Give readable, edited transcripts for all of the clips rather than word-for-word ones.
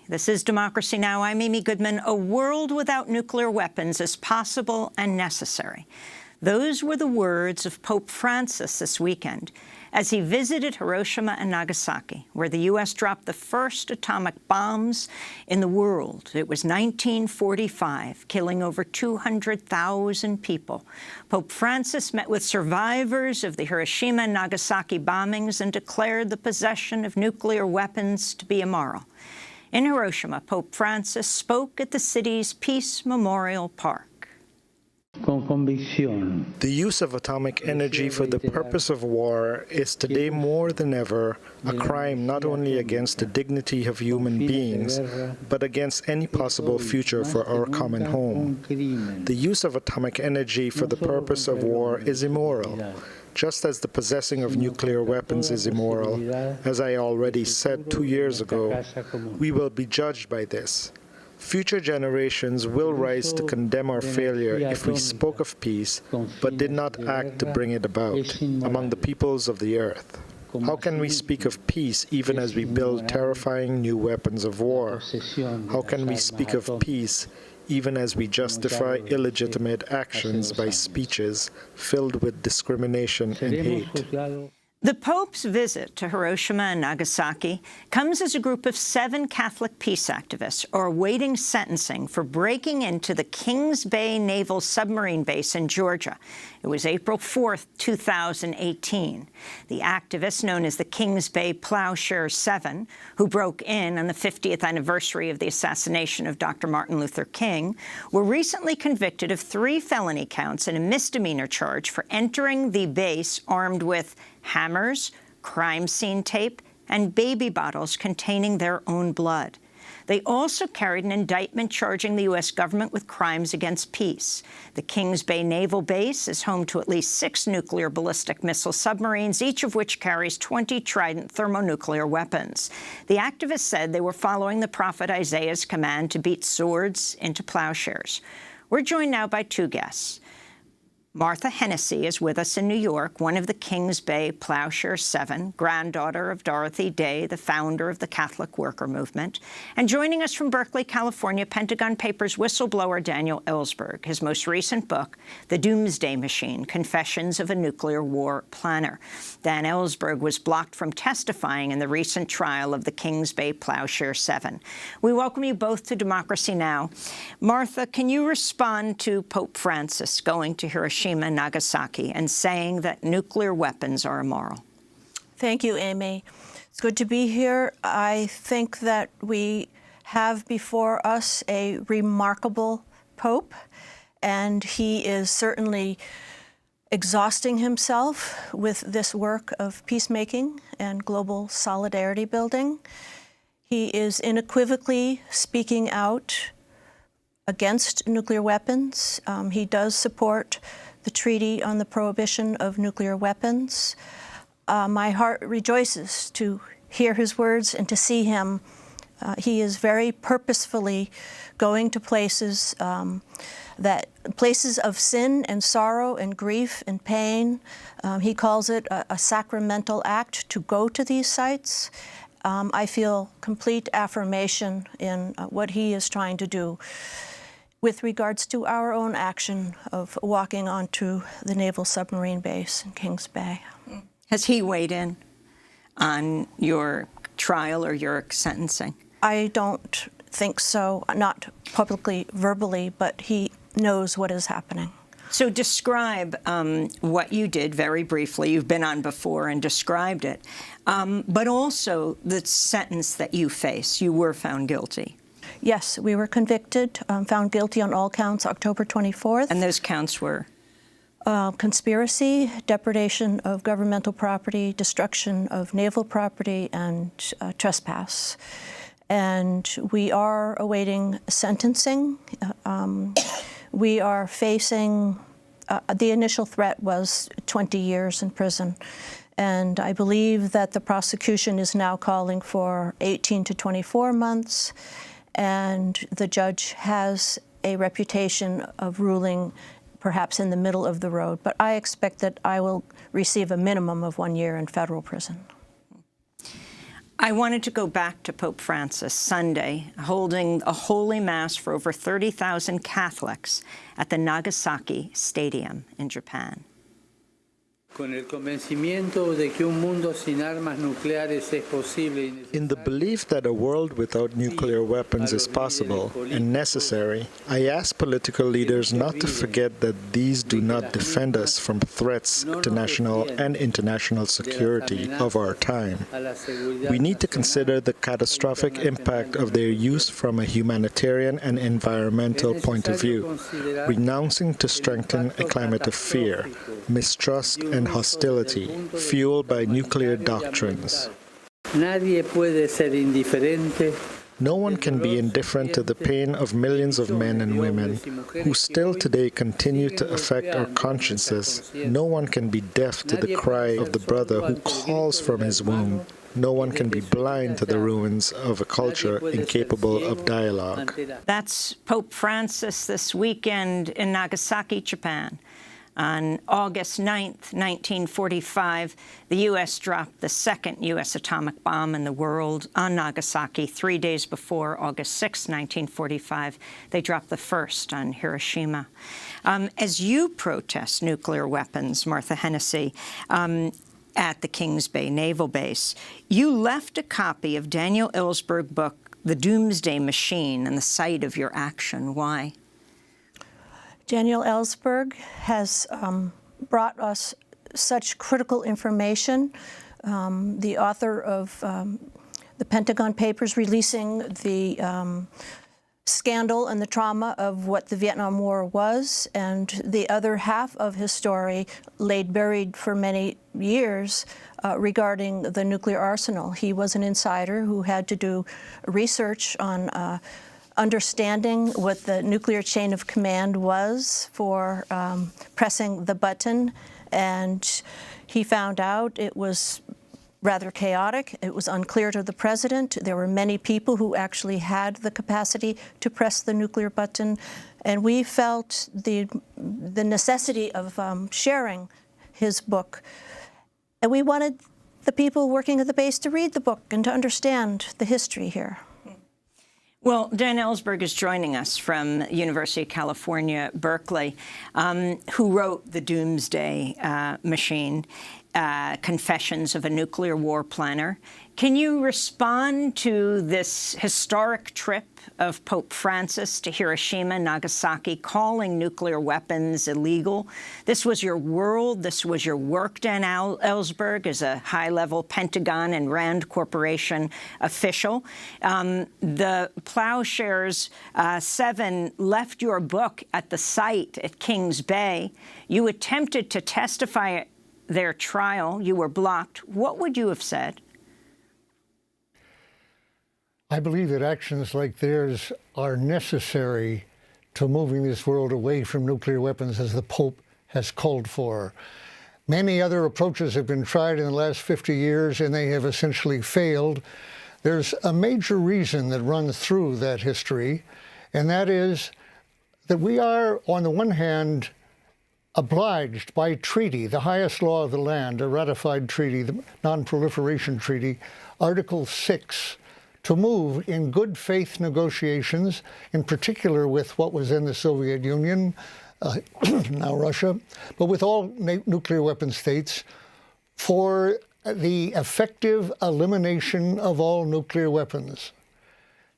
This is Democracy Now! I'm Amy Goodman. A world without nuclear weapons is possible and necessary. Those were the words of Pope Francis this weekend as he visited Hiroshima and Nagasaki, where the U.S. dropped the first atomic bombs in the world. It was 1945, killing over 200,000 people. Pope Francis met with survivors of the Hiroshima and Nagasaki bombings and declared the possession of nuclear weapons to be immoral. In Hiroshima, Pope Francis spoke at the city's Peace Memorial Park. The use of atomic energy for the purpose of war is today more than ever a crime not only against the dignity of human beings, but against any possible future for our common home. The use of atomic energy for the purpose of war is immoral, just as the possessing of nuclear weapons is immoral. As I already said 2 years ago, we will be judged by this. Future generations will rise to condemn our failure if we spoke of peace, but did not act to bring it about among the peoples of the earth. How can we speak of peace even as we build terrifying new weapons of war? How can we speak of peace even as we justify illegitimate actions by speeches filled with discrimination and hate? The Pope's visit to Hiroshima and Nagasaki comes as a group of 7 Catholic peace activists are awaiting sentencing for breaking into the Kings Bay Naval Submarine Base in Georgia. It was April 4th, 2018. The activists, known as the Kings Bay Plowshare 7, who broke in on the 50th anniversary of the assassination of Dr. Martin Luther King, were recently convicted of 3 felony counts and a misdemeanor charge for entering the base armed with hammers, crime scene tape, and baby bottles containing their own blood. They also carried an indictment charging the U.S. government with crimes against peace. The Kings Bay Naval Base is home to at least 6 nuclear ballistic missile submarines, each of which carries 20 Trident thermonuclear weapons. The activists said they were following the prophet Isaiah's command to beat swords into plowshares. We're joined now by 2 guests. Martha Hennessy is with us in New York, one of the Kings Bay Plowshare 7, granddaughter of Dorothy Day, the founder of the Catholic Worker Movement. And joining us from Berkeley, California, Pentagon Papers whistleblower Daniel Ellsberg. His most recent book, The Doomsday Machine, Confessions of a Nuclear War Planner. Dan Ellsberg was blocked from testifying in the recent trial of the Kings Bay Plowshare 7. We welcome you both to Democracy Now! Martha, can you respond to Pope Francis going to Hiroshima and Nagasaki and saying that nuclear weapons are immoral? Thank you, Amy. It's good to be here. I think that we have before us a remarkable Pope, and he is certainly exhausting himself with this work of peacemaking and global solidarity building. He is unequivocally speaking out against nuclear weapons. He does support the Treaty on the Prohibition of Nuclear Weapons. My heart rejoices to hear his words and to see him. He is very purposefully going to places places of sin and sorrow and grief and pain. He calls it a sacramental act to go to these sites. I feel complete affirmation in what he is trying to do with regards to our own action of walking onto the Naval Submarine Base in Kings Bay. Has he weighed in on your trial or your sentencing? I don't think so, not publicly, verbally, but he knows what is happening. So describe what you did very briefly. You've been on before and described it, but also the sentence that you face. You were found guilty. Yes, we were convicted, found guilty on all counts October 24th. And those counts were? Conspiracy, depredation of governmental property, destruction of naval property, and trespass. And we are awaiting sentencing. We are facing, the initial threat was 20 years in prison. And I believe that the prosecution is now calling for 18 to 24 months. And the judge has a reputation of ruling perhaps in the middle of the road. But I expect that I will receive a minimum of 1 year in federal prison. I wanted to go back to Pope Francis Sunday, holding a holy mass for over 30,000 Catholics at the Nagasaki Stadium in Japan. Con el convencimiento de que un mundo sin armas nucleares es posible y necesario. In the belief that a world without nuclear weapons is possible and necessary, I ask political leaders not to forget that these do not defend us from threats to national and international security of our time. We need to consider the catastrophic impact of their use from a humanitarian and environmental point of view, renouncing to strengthen a climate of fear, mistrust, and hostility fueled by nuclear doctrines. Nadie puede ser indiferente. No one can be indifferent to the pain of millions of men and women who still today continue to affect our consciences. No one can be deaf to the cry of the brother who calls from his womb. No one can be blind to the ruins of a culture incapable of dialogue. That's Pope Francis this weekend in Nagasaki, Japan. On August 9th, 1945, the U.S. dropped the second U.S. atomic bomb in the world on Nagasaki. 3 days before, August 6, 1945, they dropped the first on Hiroshima. As you protest nuclear weapons, Martha Hennessy, at the Kings Bay Naval Base, you left a copy of Daniel Ellsberg's book, The Doomsday Machine, in the site of your action. Why? Daniel Ellsberg has brought us such critical information. The author of the Pentagon Papers releasing the scandal and the trauma of what the Vietnam War was, and the other half of his story laid buried for many years regarding the nuclear arsenal. He was an insider who had to do research on understanding what the nuclear chain of command was for pressing the button, and he found out it was rather chaotic. It was unclear to the president. There were many people who actually had the capacity to press the nuclear button, and we felt the necessity of sharing his book. And we wanted the people working at the base to read the book and to understand the history here. Well, Dan Ellsberg is joining us from University of California, Berkeley, who wrote The Doomsday Machine, Confessions of a Nuclear War Planner. Can you respond to this historic trip of Pope Francis to Hiroshima, Nagasaki, calling nuclear weapons illegal? This was your world. This was your work, Dan Ellsberg, as a high-level Pentagon and Rand Corporation official. The Plowshares 7 left your book at the site at Kings Bay. You attempted to testify at their trial. You were blocked. What would you have said? I believe that actions like theirs are necessary to moving this world away from nuclear weapons, as the Pope has called for. Many other approaches have been tried in the last 50 years, and they have essentially failed. There's a major reason that runs through that history, and that is that we are, on the one hand, obliged by treaty, the highest law of the land, a ratified treaty, the Non-Proliferation Treaty, Article 6, to move in good faith negotiations, in particular with what was in the Soviet Union, now Russia, but with all nuclear weapon states, for the effective elimination of all nuclear weapons.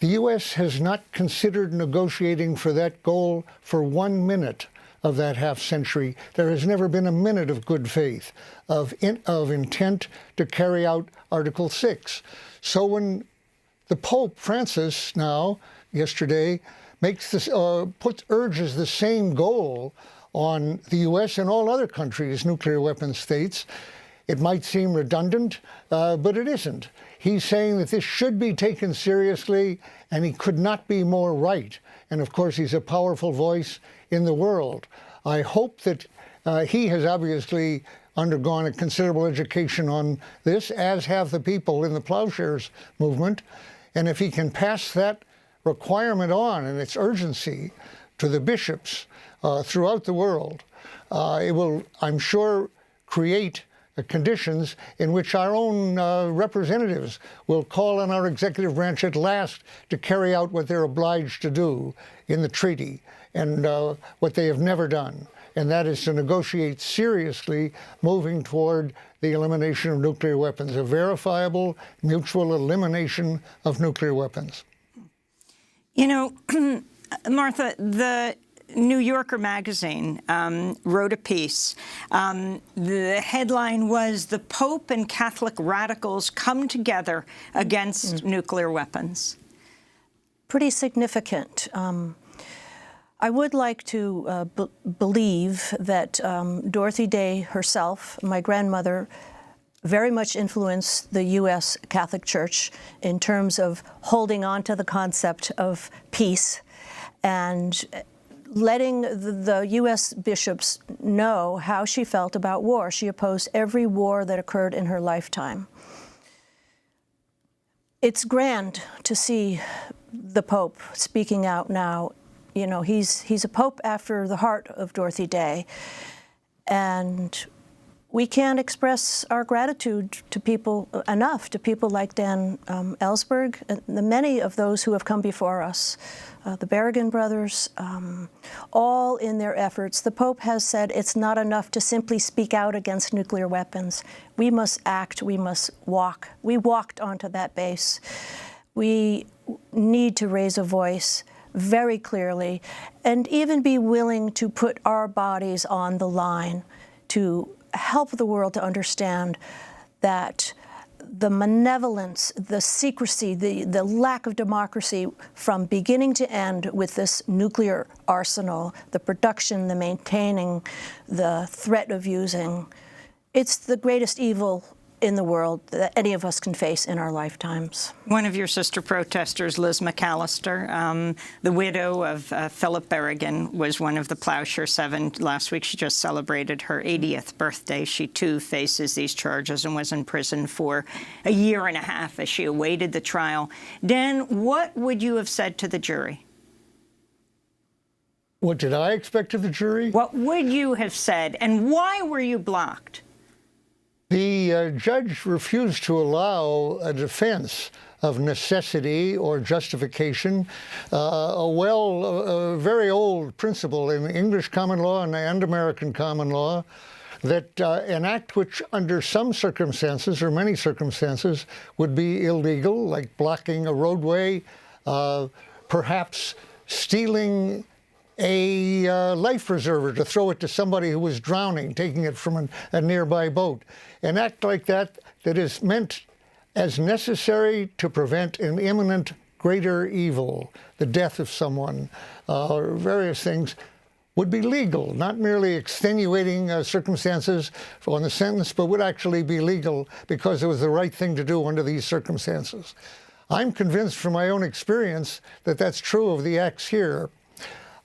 The U.S. has not considered negotiating for that goal for 1 minute of that half century. There has never been a minute of good faith, of intent to carry out Article 6. So when the Pope Francis now, yesterday, makes this, urges the same goal on the U.S. and all other countries, nuclear weapon states, it might seem redundant, but it isn't. He's saying that this should be taken seriously, and he could not be more right. And of course, he's a powerful voice in the world. I hope that he has obviously undergone a considerable education on this, as have the people in the Plowshares movement. And if he can pass that requirement on and its urgency to the bishops throughout the world, it will, I'm sure, create conditions in which our own representatives will call on our executive branch at last to carry out what they're obliged to do in the treaty and what they have never done. And that is to negotiate seriously moving toward the elimination of nuclear weapons, a verifiable mutual elimination of nuclear weapons. You know, Martha, the New Yorker magazine wrote a piece. The headline was, "The Pope and Catholic radicals come together against nuclear weapons." Pretty significant. I would like to believe that Dorothy Day herself, my grandmother, very much influenced the U.S. Catholic Church in terms of holding on to the concept of peace and letting the U.S. bishops know how she felt about war. She opposed every war that occurred in her lifetime. It's grand to see the Pope speaking out now. You know, he's a Pope after the heart of Dorothy Day, and we can't express our gratitude to people enough, to people like Dan Ellsberg, and the many of those who have come before us, the Berrigan brothers, all in their efforts. The Pope has said it's not enough to simply speak out against nuclear weapons. We must act, we must walk. We walked onto that base. We need to raise a voice very clearly and even be willing to put our bodies on the line to help the world to understand that the malevolence, the secrecy, the lack of democracy from beginning to end with this nuclear arsenal, the production, the maintaining, the threat of using, it's the greatest evil in the world that any of us can face in our lifetimes. One of your sister protesters, Liz McAllister, the widow of Philip Berrigan, was one of the Plowshare 7. Last week she just celebrated her 80th birthday. She too faces these charges and was in prison for a year and a half as she awaited the trial. Dan, what would you have said to the jury? What did I expect of the jury? What would you have said, and why were you blocked? The judge refused to allow a defense of necessity or justification, a very old principle in English common law and American common law, that an act which under some circumstances or many circumstances would be illegal, like blocking a roadway, perhaps stealing a life preserver to throw it to somebody who was drowning, taking it from a nearby boat. An act like that that is meant as necessary to prevent an imminent greater evil, the death of someone, or various things, would be legal, not merely extenuating circumstances on the sentence, but would actually be legal because it was the right thing to do under these circumstances. I'm convinced from my own experience that that's true of the acts here.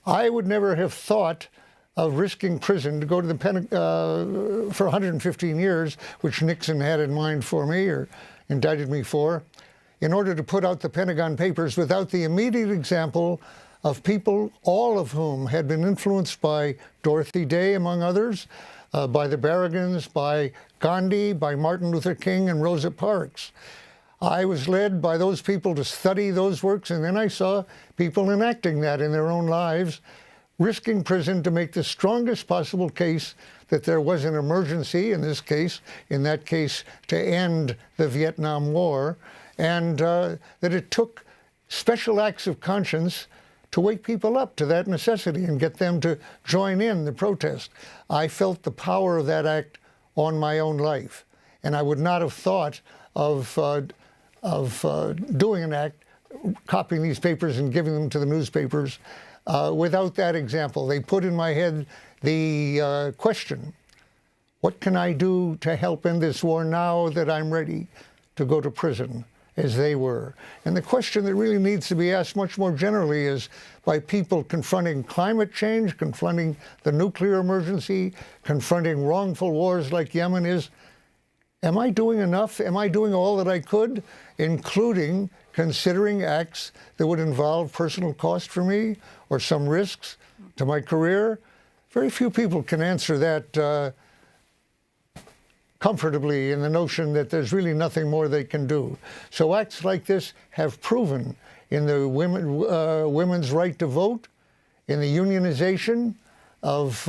I would never have thought of risking prison to go to the for 115 years, which Nixon had in mind for me or indicted me for, in order to put out the Pentagon Papers without the immediate example of people, all of whom had been influenced by Dorothy Day, among others, by the Berrigans, by Gandhi, by Martin Luther King and Rosa Parks. I was led by those people to study those works, and then I saw people enacting that in their own lives, risking prison to make the strongest possible case that there was an emergency, in that case, to end the Vietnam War, and that it took special acts of conscience to wake people up to that necessity and get them to join in the protest. I felt the power of that act on my own life, and I would not have thought of doing an act, copying these papers and giving them to the newspapers, without that example. They put in my head the question, what can I do to help end this war now that I'm ready to go to prison, as they were? And the question that really needs to be asked much more generally is, by people confronting climate change, confronting the nuclear emergency, confronting wrongful wars like Yemen is, am I doing enough? Am I doing all that I could, including considering acts that would involve personal cost for me or some risks to my career? Very few people can answer that comfortably in the notion that there's really nothing more they can do. So acts like this have proven in the women's right to vote, in the unionization of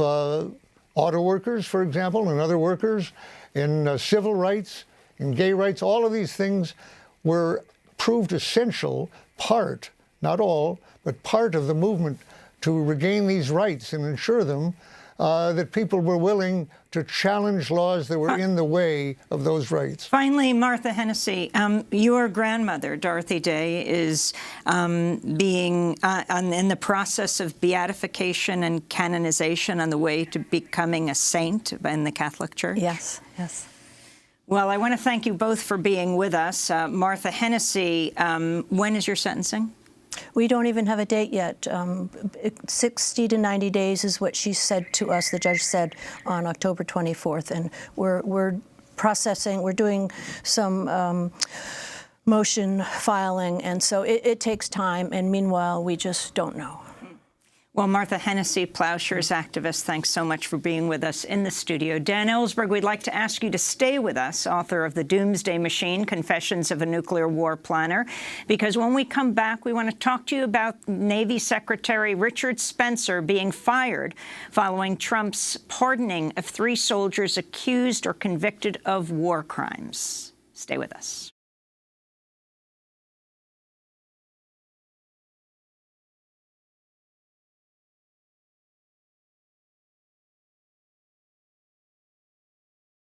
auto workers, for example, and other workers, in civil rights, in gay rights. All of these things were proved essential part, not all, but part of the movement to regain these rights and ensure them, that people were willing to challenge laws that were in the way of those rights. Finally, Martha Hennessy, your grandmother, Dorothy Day, is in the process of beatification and canonization on the way to becoming a saint in the Catholic Church. Yes, yes. Well, I want to thank you both for being with us. Martha Hennessy, when is your sentencing? We don't even have a date yet. 60 to 90 days is what she said to us, the judge said, on October 24th. And we're processing, we're doing some motion filing, and so it takes time, and meanwhile, we just don't know. Well, Martha Hennessy, Plowshares activist, thanks so much for being with us in the studio. Dan Ellsberg, we'd like to ask you to stay with us, author of The Doomsday Machine, Confessions of a Nuclear War Planner, because when we come back, we want to talk to you about Navy Secretary Richard Spencer being fired following Trump's pardoning of 3 soldiers accused or convicted of war crimes. Stay with us.